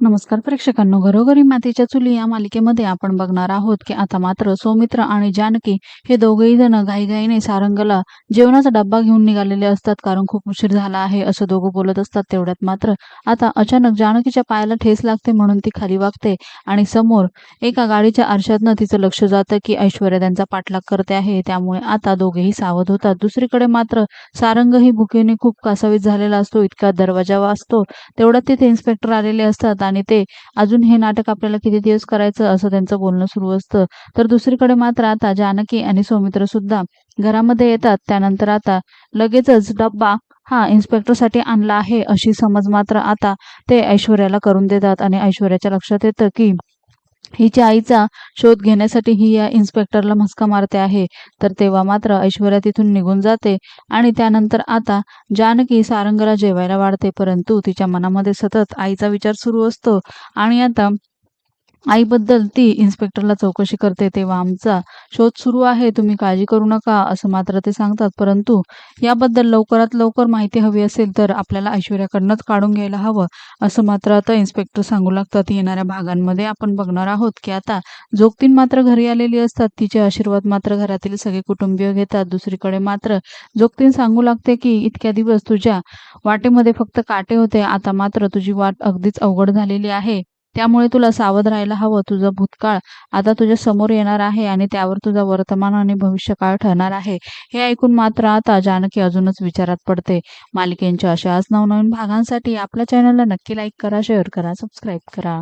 नमस्कार प्रेक्षकांनो, घरोघरी मातीच्या चुली या मालिकेमध्ये आपण बघणार आहोत की आता मात्र सौमित्र आणि जानकी हे दोघेही जण घाईघाईने सारंगला जेवणाचा डब्बा घेऊन निघालेले असतात, कारण खूप उशीर झाला आहे असं दोघं बोलत असतात. तेवढ्यात मात्र आता अचानक जानकीच्या पायाला ठेच लागते, म्हणून ती खाली वागते आणि समोर एका गाडीच्या आरशातनं तिचं लक्ष जातं की ऐश्वर्या त्यांचा पाठलाग करते आहे. त्यामुळे आता दोघेही सावध होतात. दुसरीकडे मात्र सारंगही भुकेने खूप कासावीस झालेला असतो. इतका दरवाजा वाजतो तेवढ्यात तिथे इन्स्पेक्टर आलेले असतात आणि ते अजून हे नाटक आपल्याला किती दिवस करायचं असं त्यांचं बोलणं सुरू असतं. तर दुसरीकडे मात्र आता जानकी आणि सौमित्र सुद्धा घरामध्ये येतात. त्यानंतर आता लगेचच डब्बा हा इन्स्पेक्टरसाठी आणला आहे अशी समज मात्र आता ते ऐश्वर्याला करून देतात आणि ऐश्वर्याच्या लक्षात येतं की हिच्या आईचा शोध घेण्यासाठी ही या इन्स्पेक्टरला मस्का मारते आहे. तर तेव्हा मात्र ऐश्वर्या तिथून निघून जाते आणि त्यानंतर आता जानकी सारंगला जेवायला वाढते, परंतु तिच्या मनामध्ये सतत आईचा विचार सुरू असतो आणि आता आईबद्दल ती इन्स्पेक्टरला चौकशी करते. तेव्हा आमचा शोध सुरू आहे, तुम्ही काळजी करू नका असं मात्र ते सांगतात. परंतु याबद्दल लवकरात लवकर माहिती हवी असेल तर आपल्याला ऐश्वर्याकडनंच काढून घ्यायला हवं असं मात्र आता इन्स्पेक्टर सांगू लागतात. येणाऱ्या भागांमध्ये आपण बघणार आहोत की आता जोगतीन मात्र घरी आलेली असतात. तिचे आशीर्वाद मात्र घरातील सगळे कुटुंबीय घेतात. दुसरीकडे मात्र जोगतीन सांगू लागते की इतक्या दिवस तुझ्या वाटेमध्ये फक्त काटे होते, आता मात्र तुझी वाट अगदीच अवघड झालेली आहे. त्यामुळे तुला सावध राहायला हवं. तुझा भूतकाळ आता तुझ्या समोर येणार आहे आणि त्यावर तुझा वर्तमान आणि भविष्यकाळ ठरणार आहे. हे ऐकून मात्र आता जानकी अजूनच विचारात पडते. मालिकेच्या अशाच नवनवीन भागांसाठी आपल्या चॅनलला नक्की लाईक करा, शेअर करा, सबस्क्राईब करा.